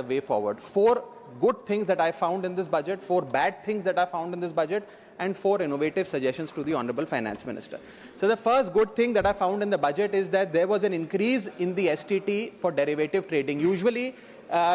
the way forward. 4 good things that I found in this budget, 4 bad things that I found in this budget, and 4 innovative suggestions to the Honorable Finance Minister. So the first good thing that I found in the budget is that there was an increase in the STT for derivative trading. Usually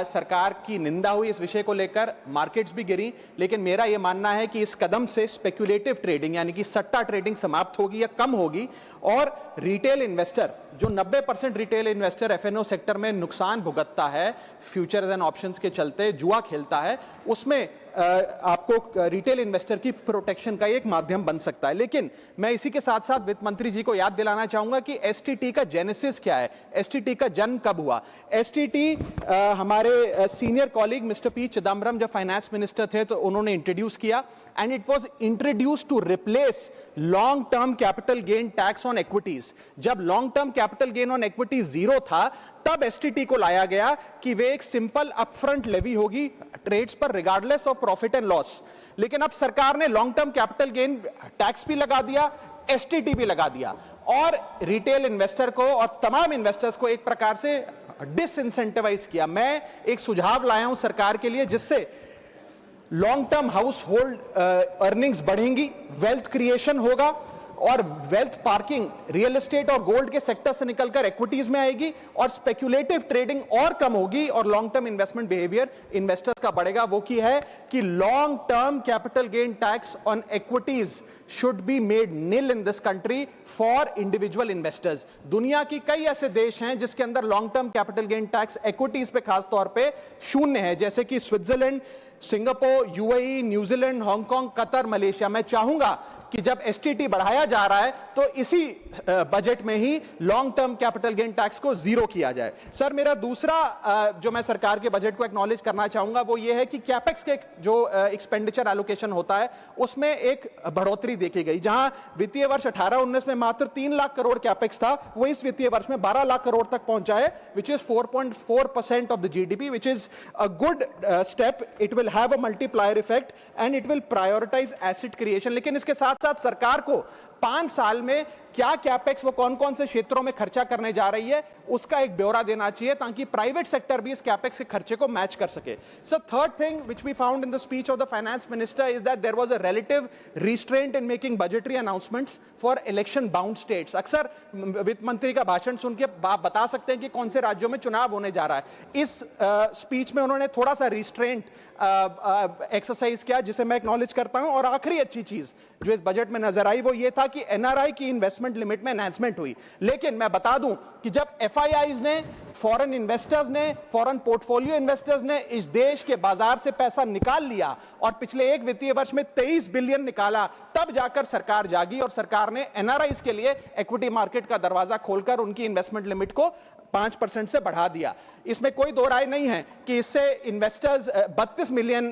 सरकार की निंदा हुई इस विषय को लेकर, markets भी गिरी, लेकिन मेरा यह मानना है कि इस कदम से स्पेक्युलेटिव ट्रेडिंग यानी कि सट्टा ट्रेडिंग समाप्त होगी या कम होगी और रिटेल इन्वेस्टर, जो 90% रिटेल इन्वेस्टर एफएनओ सेक्टर में नुकसान भुगतता है फ्यूचर्स एंड ऑप्शंस के चलते, जुआ खेलता है, उसमें आपको रिटेल इन्वेस्टर की प्रोटेक्शन का एक माध्यम बन सकता है। लेकिन मैं इसी के साथ साथ वित्त मंत्री जी को याद दिलाना चाहूंगा कि एसटीटी का जेनेसिस क्या है, एसटीटी का जन्म कब हुआ। एसटीटी हमारे senior colleague mister P Chidambaram जब फाइनेंस मिनिस्टर थे तो उन्होंने इंट्रोड्यूस किया, and it was introduce to replace long term capital gain tax on equities. जब long term capital gain on equity zero था, तब एसटीटी को लाया गया कि वे एक सिंपल अपफ्रंट लेवी होगी ट्रेड्स पर regardless of profit and loss. लेकिन अब सरकार ने long term capital gain tax भी लगा दिया, एसटीटी भी लगा दिया, और रिटेल इन्वेस्टर को और तमाम इन्वेस्टर्स को एक प्रकार से डिसइंसेंटिवाइज किया। मैं एक सुझाव लाया हूं सरकार के लिए जिससे long term house hold earnings बढ़ेंगी, वेल्थ क्रिएशन होगा और वेल्थ पार्किंग रियल एस्टेट और गोल्ड के सेक्टर से निकलकर इक्विटीज में आएगी और स्पेक्युलेटिव ट्रेडिंग और कम होगी और long term investment behaviour investors का बढ़ेगा। वो की है कि long term capital gain tax on equities should be made nil in this country for individual investors. दुनिया की कई ऐसे देश हैं जिसके अंदर long term capital gain tax equities पे खास तौर पे शून्य है, जैसे कि Switzerland, Singapore, UAE, New Zealand, Hong Kong, Qatar, Malaysia. मैं चाहूंगा कि जब एसटीटी बढ़ाया जा रहा है तो इसी बजट में ही long term capital gain tax को जीरो किया जाए। सर, मेरा दूसरा जो मैं सरकार के बजट को एक्नॉलेज करना चाहूंगा वो ये है कि कैपेक्स के जो एक्सपेंडिचर एलोकेशन होता है उसमें एक बढ़ोतरी देखी गई। जहां वित्तीय वर्ष 18-19 में मात्र 3 लाख करोड़ कैपेक्स था, वो इस वित्तीय वर्ष में 12 लाख करोड़ तक पहुंचा है, which is 4.4% of the GDP, which is a good step. It will have a multiplier effect and it will prioritise asset creation. लेकिन इसके साथ साथ सरकार को 5 साल में क्या कैपेक्स वो कौन कौन से क्षेत्रों में खर्चा करने जा रही है उसका एक ब्यौरा देना चाहिए ताकि प्राइवेट सेक्टर भी इस कैपेक्स के खर्चे को मैच कर सके। Sir, third thing which we found in the speech of the finance minister is that there was a relative restraint in making budgetary announcements for election bound states. अक्सर वित्त मंत्री का भाषण सुन के आप बता सकते हैं कि कौन से राज्यों में चुनाव होने जा रहा है। इस स्पीच में उन्होंने थोड़ा सा रिस्ट्रेंट एक्सरसाइज किया जिसे मैं एक्नॉलेज करता हूं। और आखिरी अच्छी चीज जो इस बजट में नजर आई वो ये था कि एनआरआई की इन्वेस्टमेंट लिमिट में एनहांसमेंट हुई। लेकिन मैं बता दूं कि जब एफआईआईज ने, फॉरेन इन्वेस्टर्स ने, फॉरेन पोर्टफोलियो इन्वेस्टर्स ने इस देश के बाजार से पैसा निकाल लिया और पिछले एक वित्तीय वर्ष में 23 बिलियन निकाला, तब जाकर सरकार जागी और सरकार ने एनआरआईज के लिए इक्विटी मार्केट का दरवाजा खोलकर उनकी इन्वेस्टमेंट लिमिट को 5% से बढ़ा दिया। इसमें कोई दो राय नहीं है कि इससे इन्वेस्टर्स 32 मिलियन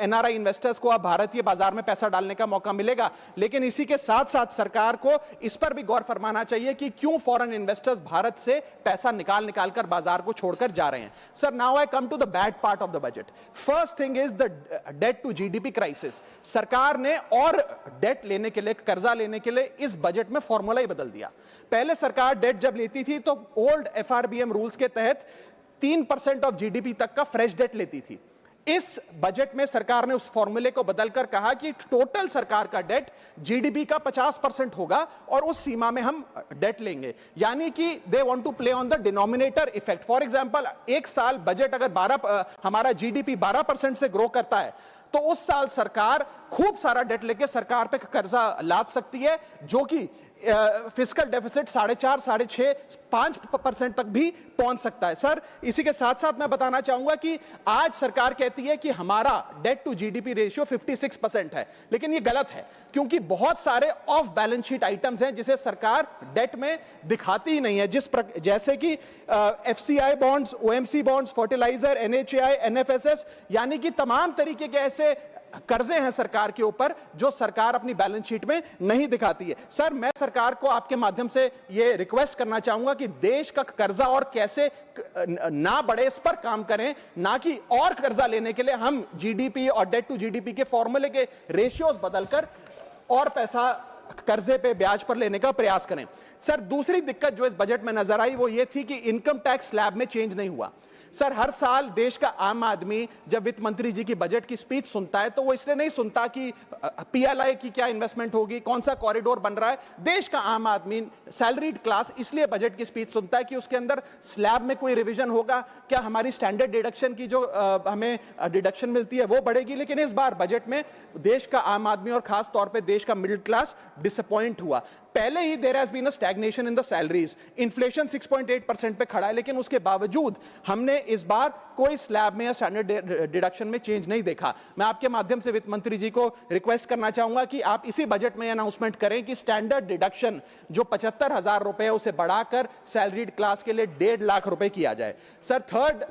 एनआरआई इन्वेस्टर्स को अब भारतीय बाजार में पैसा डालने का मौका मिलेगा। लेकिन इसी के साथ साथ सरकार को इस पर भी गौर फरमाना चाहिए कि क्यों फॉरेन इन्वेस्टर्स भारत से पैसा निकाल कर बाजार को छोड़कर जा रहे हैं। Sir, now I come to the bad part of the budget. First thing is the debt to GDP crisis. सरकार ने और डेट लेने के लिए, कर्जा लेने के लिए इस बजट में फॉर्मूला ही बदल दिया। पहले सरकार डेट जब लेती थी तो ओल्ड एफआरबीएम रूल्स के तहत 3% ऑफ जीडीपी तक का फ्रेश डेट लेती थी। इस बजट में सरकार ने उस फॉर्मूले को बदलकर कहा कि टोटल सरकार का डेट जीडीपी का 50% होगा और उस सीमा में हम डेट लेंगे। यानी कि they want to play on the denominator effect. For example, एक साल बजट अगर हमारा जीडीपी 12% से ग्रो करता है तो उस साल सरकार खूब सारा डेट लेके सरकार पे कर्जा लाद सकती है, जो कि फिस्कल डेफिसिट 4.5, 6.5, 5% तक भी पहुंच सकता है। सर, इसी के साथ साथ मैं बताना चाहूंगा कि आज सरकार कहती है कि हमारा डेट टू जीडीपी रेशियो 56% है, लेकिन ये गलत है क्योंकि बहुत सारे ऑफ बैलेंस शीट आइटम्स हैं जिसे सरकार डेट में दिखाती ही नहीं है, जैसे कि FCI bonds, OMC bonds, fertiliser, NHAI, NFSS, यानी कि तमाम तरीके के ऐसे कर्जे हैं सरकार के ऊपर जो सरकार अपनी बैलेंस शीट में नहीं दिखाती है। सर, मैं सरकार को आपके माध्यम से यह रिक्वेस्ट करना चाहूंगा कि देश का कर्जा और कैसे ना बढ़े इस पर काम करें, ना कि और कर्जा लेने के लिए हम जीडीपी और डेट टू जीडीपी के फॉर्मूले के रेशियोज बदलकर और पैसा कर्जे पे ब्याज पर लेने का प्रयास करें। सर, दूसरी दिक्कत जो इस बजट में नजर आई वो ये थी कि इनकम टैक्स स्लैब में चेंज नहीं हुआ। सर, हर साल देश का आम आदमी जब वित्त मंत्री जी की बजट की स्पीच सुनता है तो वो इसलिए नहीं सुनता कि पीएलआई की क्या इन्वेस्टमेंट होगी, कौन सा कॉरिडोर बन रहा है। देश का आम आदमी, सैलरीड क्लास, इसलिए बजट की स्पीच सुनता है कि उसके अंदर स्लैब में कोई रिवीजन होगा, क्या हमारी स्टैंडर्ड डिडक्शन की जो हमें डिडक्शन मिलती है वो बढ़ेगी। लेकिन इस बार बजट में देश का आम आदमी और खास तौर पर देश का मिडिल क्लास डिसअपॉइंट हुआ। पहले ही there has been a stagnation in the salaries, inflation 6.8% पे खड़ा है, लेकिन उसके बावजूद हमने इस बार कोई स्लैब में या स्टैंडर्ड डिडक्शन में चेंज नहीं देखा। मैं आपके माध्यम से वित्त मंत्री जी को रिक्वेस्ट करना चाहूंगा कि आप इसी बजट में अनाउंसमेंट करें कि स्टैंडर्ड डिडक्शन जो 75,000 रुपए है उसे बढ़ाकर सैलरीड क्लास के लिए 1.5 लाख रुपए किया जाए। Sir, third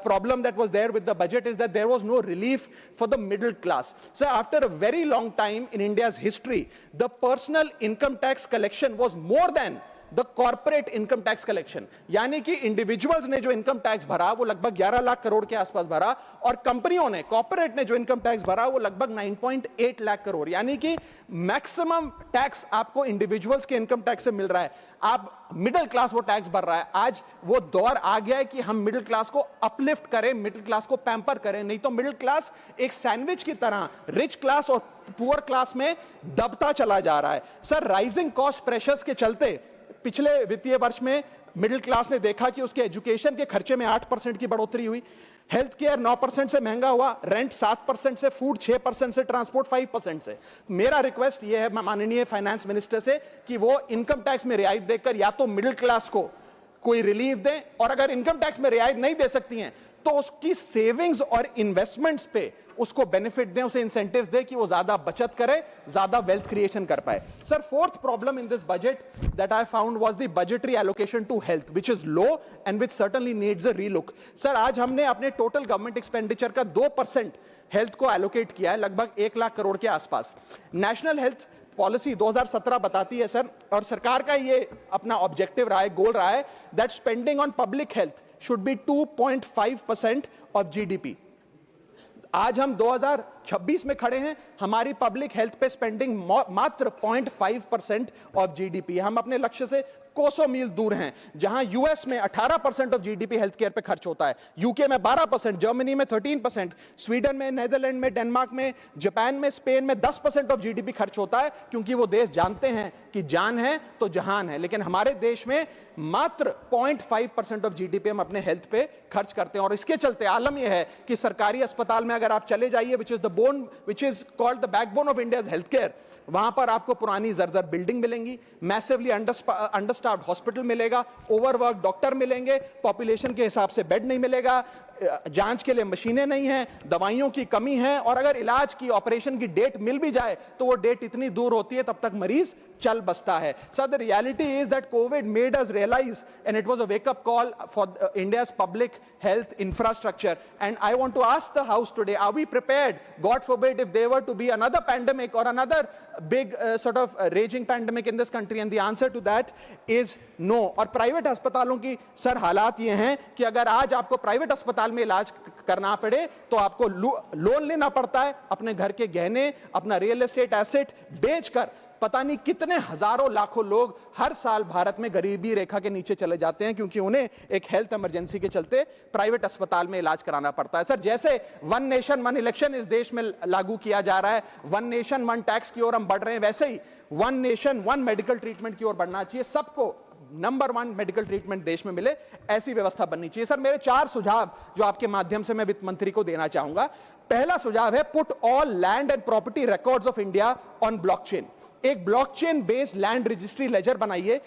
problem that was there with the budget is that there was no relief for the middle class. Sir, after a very long time in India's history the personal income tax collection was more than the corporate income tax collection। यानी कि individuals ने जो income tax भरा वो लगभग 11 लाख करोड़ के आसपास भरा, और कंपनियों ने, कॉर्पोरेट ने जो इनकम टैक्स भरा वो लगभग 9.8 लाख करोड़। यानी कि मैक्सिमम टैक्स आपको इंडिविजुअल्स के इनकम टैक्स से मिल रहा है, आप मिडिल क्लास वो टैक्स भर रहा है। आज वो दौर आ गया है कि हम मिडिल क्लास को अपलिफ्ट करें, मिडिल क्लास को पैम्पर करें, नहीं तो मिडिल क्लास एक सैंडविच की तरह रिच क्लास और पुअर क्लास में दबता चला जा रहा है। सर, राइजिंग कॉस्ट प्रेशर्स के चलते पिछले वित्तीय वर्ष में मिडिल क्लास ने देखा कि उसके एजुकेशन के खर्चे में 8% की बढ़ोतरी हुई, हेल्थ केयर 9% से महंगा हुआ, रेंट 7% से, फूड 6% से, ट्रांसपोर्ट 5% से। मेरा रिक्वेस्ट यह है माननीय फाइनेंस मिनिस्टर से कि वो इनकम टैक्स में रियायत देकर या तो मिडिल क्लास को कोई रिलीफ दें, और अगर इनकम टैक्स में रियायत नहीं दे सकती हैं तो उसकी सेविंग्स और इन्वेस्टमेंट्स पे उसको बेनिफिट दें, उसे इंसेंटिव्स दें कि वो ज्यादा बचत करे, ज्यादा वेल्थ क्रिएशन कर पाए। Sir, fourth problem in this budget that I found was the budgetary allocation to health, which is low and which certainly needs a relook. Sir, आज हमने अपने टोटल गवर्नमेंट एक्सपेंडिचर का 2% हेल्थ को allocate किया है, लगभग 1 लाख करोड़ के आसपास। नेशनल हेल्थ पॉलिसी 2017 बताती है सर, और सरकार का ये अपना ऑब्जेक्टिव रहा है, गोल रहा है, that spending on public health should be 2.5% of GDP. आज हम 2026 में खड़े हैं, हमारी पब्लिक हेल्थ पे स्पेंडिंग मात्र 0.5% ऑफ जीडीपी। हम अपने लक्ष्य से कोसों मील दूर हैं। जहां यूएस में 18% ऑफ जीडीपी हेल्थ केयर पे खर्च होता है, यूके में 12%, जर्मनी में 13%, स्वीडन में, नेदरलैंड में, डेनमार्क में, जापान में, स्पेन में 10% ऑफ जीडीपी खर्च होता है, क्योंकि वो देश जानते हैं कि जान है तो जहान है। लेकिन हमारे देश में मात्र 0.5% ऑफ जीडीपी हम अपने हेल्थ पे खर्च करते हैं, और इसके चलते आलम यह है कि सरकारी अस्पताल में अगर आप चले जाइए, which is called the backbone of India's health care, वहां पर आपको पुरानी जर्जर बिल्डिंग मिलेंगी, मैसिवली अंडरस्टाफ्ड हॉस्पिटल मिलेगा, ओवरवर्क डॉक्टर मिलेंगे, पॉपुलेशन के हिसाब से बेड नहीं मिलेगा, जांच के लिए मशीनें नहीं हैं, दवाइयों की कमी है, और अगर इलाज की, ऑपरेशन की डेट मिल भी जाए तो वो डेट इतनी दूर होती है तब तक मरीज चल बसता है। Sir, the reality is that Covid made us realise and it was a wake up call for India's public health infrastructure, and I want to ask the house today, are we prepared, god forbid, if there were to be another pandemic और another big sort of raging pandemic in this country, and the answer to that is no। और private अस्पतालों की sir हालात ये हैं कि अगर आज आपको प्राइवेट अस्पताल में इलाज करना पड़े तो आपको लोन लेना पड़ता है, अपने घर के गहने, अपना रियल एस्टेट एसेट बेचकर पता नहीं कितने हजारों लाखों लोग हर साल भारत में गरीबी रेखा के नीचे चले जाते हैं, क्योंकि उन्हें एक हेल्थ इमरजेंसी के चलते प्राइवेट अस्पताल में इलाज कराना पड़ता है। सर, जैसे वन नेशन वन इलेक्शन इस देश में लागू किया जा रहा है, वन नेशन वन टैक्स की ओर हम बढ़ रहे हैं, वैसे ही one nation one medical treatment की ओर बढ़ना चाहिए। सबको नंबर 1 मेडिकल ट्रीटमेंट देश में मिले, ऐसी व्यवस्था बननी चाहिए। सर, मेरे 4 सुझाव जो आपके माध्यम से मैं वित्त मंत्री को देना चाहूंगा। पहला सुझाव है, put all land and property records of India on blockchain. एक blockchain based land registry ledger बनाइए।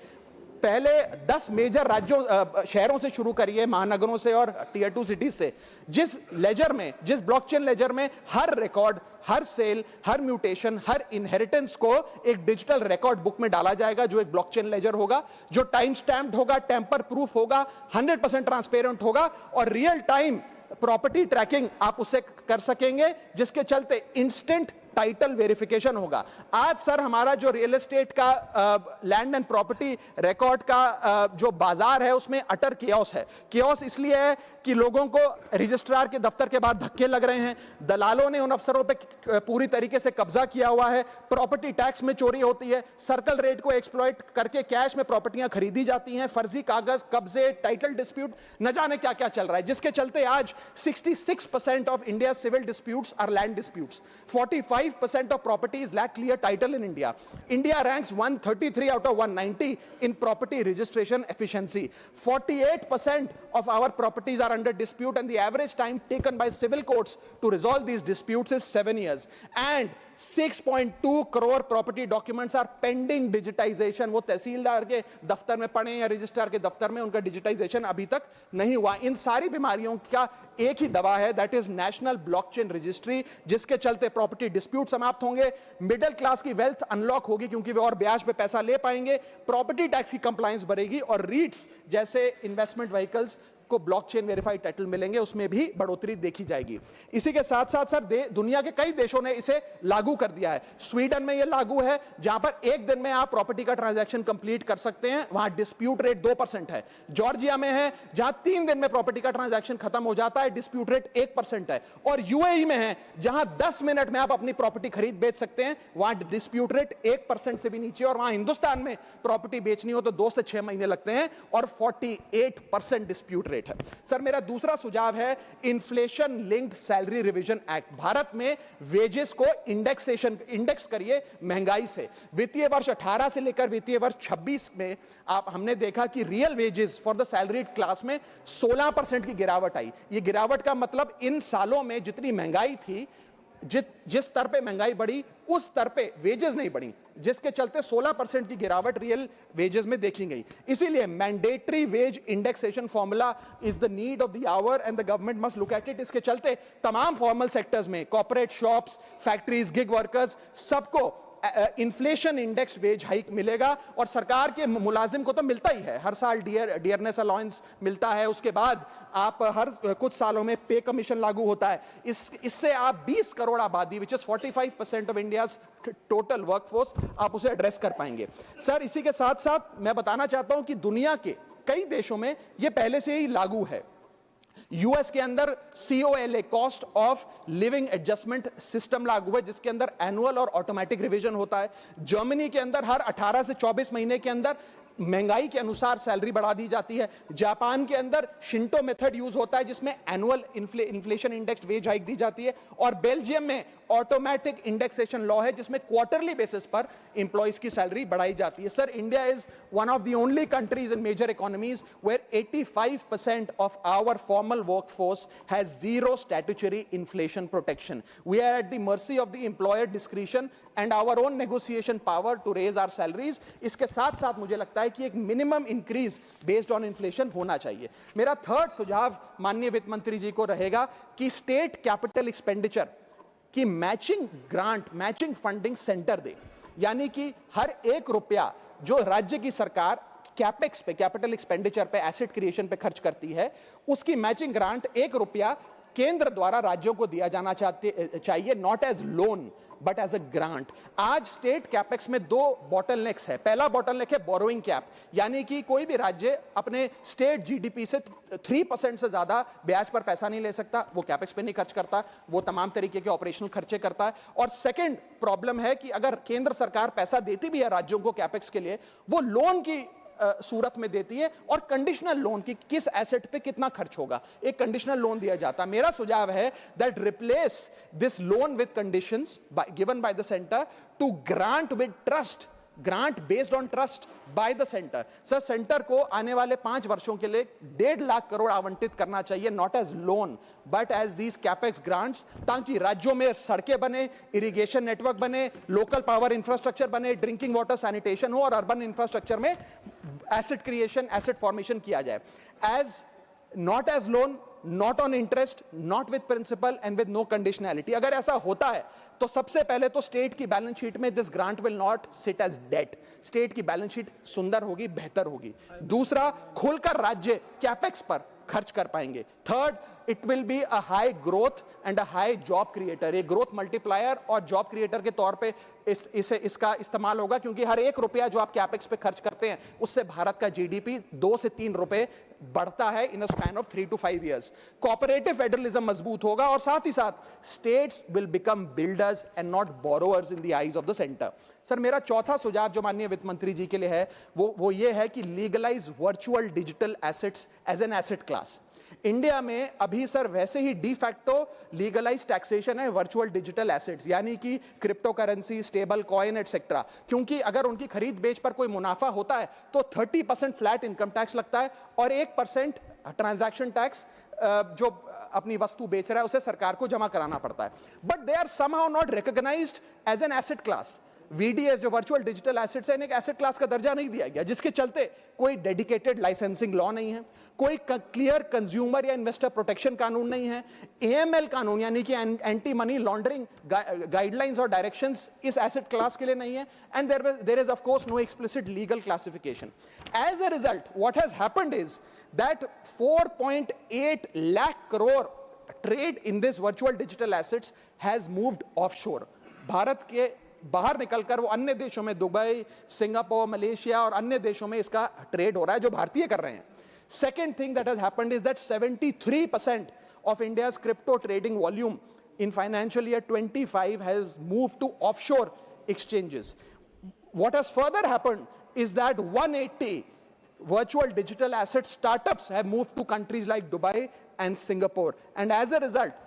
पहले 10 मेजर राज्यों शहरों से शुरू करिए, महानगरों से और टियर 2 सिटीज से, जिस लेजर में, जिस ब्लॉकचेन लेजर में हर रिकॉर्ड, हर सेल, हर म्यूटेशन, हर इनहेरिटेंस को एक डिजिटल रिकॉर्ड बुक में डाला जाएगा, जो एक ब्लॉकचेन लेजर होगा, जो टाइम स्टैम्प्ड होगा, टेम्पर प्रूफ होगा, 100% ट्रांसपेरेंट होगा, और रियल टाइम प्रॉपर्टी ट्रैकिंग आप उससे कर सकेंगे, जिसके चलते इंस्टेंट टाइटल वेरिफिकेशन होगा। आज सर, हमारा जो रियल एस्टेट का लैंड एंड प्रॉपर्टी रिकॉर्ड का जो बाजार है, उसमें अटर कियोस है। कियोस इसलिए है कि लोगों को रजिस्ट्रार के दफ्तर के बाद धक्के लग रहे हैं, दलालों ने उन अफसरों पे पूरी तरीके से कब्जा किया हुआ है, प्रॉपर्टी टैक्स में चोरी होती है, सर्कल रेट को एक्सप्लॉइट करके कैश में प्रॉपर्टियां खरीदी जाती हैं, फर्जी कागज, कब्जे, टाइटल डिस्प्यूट, न जाने क्या क्या चल रहा है, जिसके चलते आज 66% of India civil disputes are land disputes, 45% of properties lack clear title in India. India ranks 133 out of 190 in property registration efficiency. 48% of our properties are under dispute, and the average time taken by civil courts to resolve these disputes is 7 years. And 6.2 crore property documents are pending digitization. वो तहसीलदार के दफ्तर में पड़े या registrar के दफ्तर में, उनका डिजिटाइजेशन अभी तक नहीं हुआ. इन सारी बीमारियों का एक ही दवा है, that is national blockchain registry, जिसके चलते प्रॉपर्टी डिस्प्यूट समाप्त होंगे, मिडिल क्लास की वेल्थ अनलॉक होगी क्योंकि वे और ब्याज पे पैसा ले पाएंगे, प्रॉपर्टी टैक्स की कंप्लायंस बढ़ेगी, और रीट्स जैसे इन्वेस्टमेंट व्हीकल्स को ब्लॉकचेन वेरीफाइड टाइटल मिलेंगे, उसमें भी बढ़ोतरी देखी जाएगी. इसी के साथ साथ सर दुनिया के कई देशों ने इसे लागू कर दिया है. स्वीडन में यह लागू है, जहां पर एक दिन में आप प्रॉपर्टी का ट्रांजैक्शन कंप्लीट कर सकते हैं, वहां डिस्प्यूट रेट 2% है. जॉर्जिया में है, जहां 3 दिन में प्रॉपर्टी का ट्रांजैक्शन खत्म हो जाता है, डिस्प्यूट रेट 1% है. और यूएई में है, जहां 10 मिनट में आप अपनी प्रॉपर्टी खरीद बेच सकते हैं, वहां डिस्प्यूट रेट 1% से भी नीचे. और वहां हिंदुस्तान में प्रॉपर्टी बेचनी हो तो 2 से 6 महीने लगते हैं, और 48% डिस्प्यूट रेट है. सर मेरा दूसरा सुझाव है inflation linked salary revision act. Bharat में वेजेस को इंडेक्स करिए महंगाई से. वित्तीय वर्ष 18 से लेकर वित्तीय वर्ष 26 में हमने देखा कि real wages for the salaried class में 16% की गिरावट आई. ये गिरावट का मतलब इन सालों में जितनी महंगाई थी, जिस स्तर पे महंगाई बढ़ी उस स्तर पे वेजेस नहीं बढ़ी, जिसके चलते 16% की गिरावट रियल वेजेस में देखी गई. इसीलिए mandatory wage indexation formula is the need of the hour and the government must look at it. इसके चलते तमाम फॉर्मल सेक्टर्स में, corporate, shops, factories, gig workers, सबको इन्फ्लेशन इंडेक्स वेज हाइक मिलेगा. और सरकार के मुलाजिम को तो मिलता ही है, हर साल डियरनेस अलाउंस मिलता है, उसके बाद आप हर कुछ सालों में पे कमीशन लागू होता है. इससे आप 20 करोड़ आबादी, which is 45% of India's total workforce, आप उसे एड्रेस कर पाएंगे. सर इसी के साथ साथ मैं बताना चाहता हूं कि दुनिया के कई देशों में यह पहले से ही लागू है. यूएस के अंदर COLA, cost of living adjustment system लागू है, जिसके अंदर एनुअल और ऑटोमेटिक रिवीजन होता है. जर्मनी के अंदर हर 18 से 24 महीने के अंदर महंगाई के अनुसार सैलरी बढ़ा दी जाती है. जापान के अंदर शिंटो मेथड यूज होता है, जिसमें annual inflation index wage hike दी जाती है. और बेल्जियम में ऑटोमेटिक इंडेक्सेशन लॉ है, जिसमें क्वार्टरली बेसिस पर एम्प्लॉइज की सैलरी बढ़ाई जाती है. Sir India is one of the only countries in major economies where 85% of our formal workforce has zero statutory inflation protection. We are at the mercy of the employer discretion and our own negotiation power to raise our salaries. इसके साथ साथ मुझे लगता है कि एक minimum increase based on inflation होना चाहिए. मेरा थर्ड सुझाव माननीय वित्त मंत्री जी को रहेगा कि स्टेट कैपिटल एक्सपेंडिचर की matching grant, matching funding centre दे. यानी कि हर 1 रुपया जो राज्य की सरकार कैपेक्स पे, कैपिटल एक्सपेंडिचर पे, एसेट क्रिएशन पे खर्च करती है, उसकी मैचिंग ग्रांट 1 रुपया केंद्र द्वारा राज्यों को दिया जाना चाहिए, not as loan but as a grant. आज स्टेट कैपेक्स में 2 बॉटलनेक्स है. पहला बॉटलनेक है बोरोइंग कैप, यानी कि कोई भी राज्य अपने स्टेट जीडीपी से 3% से ज्यादा ब्याज पर पैसा नहीं ले सकता, वो कैपेक्स पे नहीं खर्च करता, वो तमाम तरीके के ऑपरेशनल खर्चे करता है. और सेकंड प्रॉब्लम है कि अगर केंद्र सरकार पैसा देती भी है राज्यों को कैपेक्स के लिए, वो लोन की सूरत में देती है, और कंडीशनल लोन की किस एसेट पे कितना खर्च होगा, एक कंडीशनल लोन दिया जाता है. मेरा सुझाव है that replace this loan with conditions given by the centre to grant with trust, grant based on trust by the centre. Sir centre को आने वाले 5 वर्षों के लिए 1.5 लाख करोड़ आवंटित करना चाहिए, not as loan but as these capex grants, ताकि राज्यों में सड़कें बने, इरिगेशन नेटवर्क बने, लोकल पावर इंफ्रास्ट्रक्चर बने, ड्रिंकिंग वाटर सैनिटेशन हो, और अर्बन इंफ्रास्ट्रक्चर में एसेट क्रिएशन, एसेट फॉर्मेशन किया जाए. As not as loan, not on interest, not with principal and with no conditionality. अगर ऐसा होता है तो सबसे पहले तो स्टेट की बैलेंस शीट में this grant will not sit as debt. State की बैलेंस शीट सुंदर होगी, बेहतर होगी. दूसरा, खुलकर राज्य कैपेक्स पर खर्च कर पाएंगे। Third, it will be a high growth and a high job creator, ये ग्रोथ मल्टीप्लायर और जॉब क्रिएटर के तौर पे इसका इस्तेमाल होगा, क्योंकि हर 1 रुपया जो आप कैपेक्स पे खर्च करते हैं उससे भारत का जीडीपी 2 से 3 रुपए बढ़ता है in a span of 3 to 5 years। Cooperative federalism मजबूत होगा और साथ ही साथ states will become builders and not borrowers in the eyes of the centre. Sir, मेरा चौथा सुझाव जो माननीय वित्त मंत्री जी के लिए है वो ये है कि legalise virtual digital assets as an asset class. India में अभी सर वैसे ही डी फैक्टो लीगलाइज टैक्सेशन है वर्चुअल डिजिटल एसेट्स, यानी कि crypto currency, stable coin etcetera, क्योंकि अगर उनकी खरीद बेच पर कोई मुनाफा होता है तो 30% फ्लैट इनकम टैक्स लगता है और 1% ट्रांजैक्शन टैक्स जो अपनी वस्तु बेच रहा है उसे सरकार को जमा कराना पड़ता है। But they are somehow not recognised as an asset class. VDS जो वर्चुअल डिजिटल एसेट्स है, इन्हें एक एसेट क्लास का दर्जा नहीं दिया गया, जिसके चलते कोई डेडिकेटेड लाइसेंसिंग लॉ नहीं है, कोई क्लियर कंज्यूमर या इन्वेस्टर प्रोटेक्शन कानून नहीं है, एएमएल कानून यानी कि एंटी मनी लॉन्ड्रिंग गाइडलाइंस और डायरेक्शंस इस एसेट क्लास के लिए नहीं है, and there is of course no explicit legal classification. As a result what has happened is that 4.8 lakh crore trade in this virtual digital assets has moved offshore. Bharat के बाहर निकलकर वो अन्य देशों में, दुबई, सिंगापुर, मलेशिया और अन्य देशों में इसका ट्रेड हो रहा है जो भारतीय कर रहे हैं। Second thing that has happened is that 73% of India's crypto trading volume in financial year 25 has moved to offshore exchanges. What has further happened is that 180 virtual digital asset startups have moved to countries like Dubai and Singapore, and as a result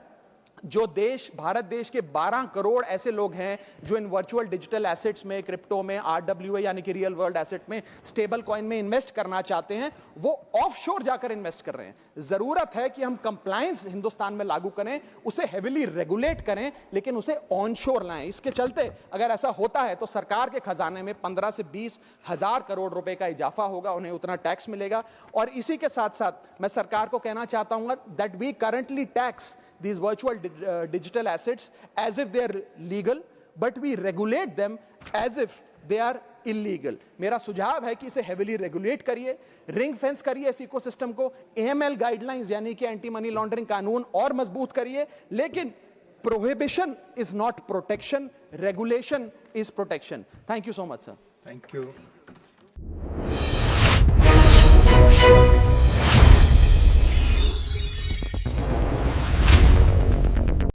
जो देश, भारत देश के 12 करोड़ ऐसे लोग हैं जो इन virtual digital assets में, crypto में, आरडब्ल्यूए यानी कि रियल वर्ल्ड एसेट में, स्टेबल कॉइन में इन्वेस्ट करना चाहते हैं, वो ऑफशोर जाकर इन्वेस्ट कर रहे हैं। जरूरत है कि हम कंप्लायंस हिंदुस्तान में लागू करें, उसे हेविली रेगुलेट करें, लेकिन उसे ऑनशोर लाएं। इसके चलते अगर ऐसा होता है तो सरकार के खजाने में 15 से 20 हजार करोड़ रुपए का इजाफा होगा, उन्हें उतना टैक्स मिलेगा। और इसी के साथ साथ मैं सरकार को कहना चाहता हूं that we currently tax these virtual digital assets as if they are legal, but we regulate them as if they are illegal। मेरा सुझाव है कि इसे heavily regulate करिए, रिंग फेंस करिए इस इकोसिस्टम को, AML गाइडलाइंस यानी कि एंटी मनी लॉन्ड्रिंग कानून और मजबूत करिए, लेकिन prohibition is not protection, regulation is protection। Thank you so much, sir। Thank you।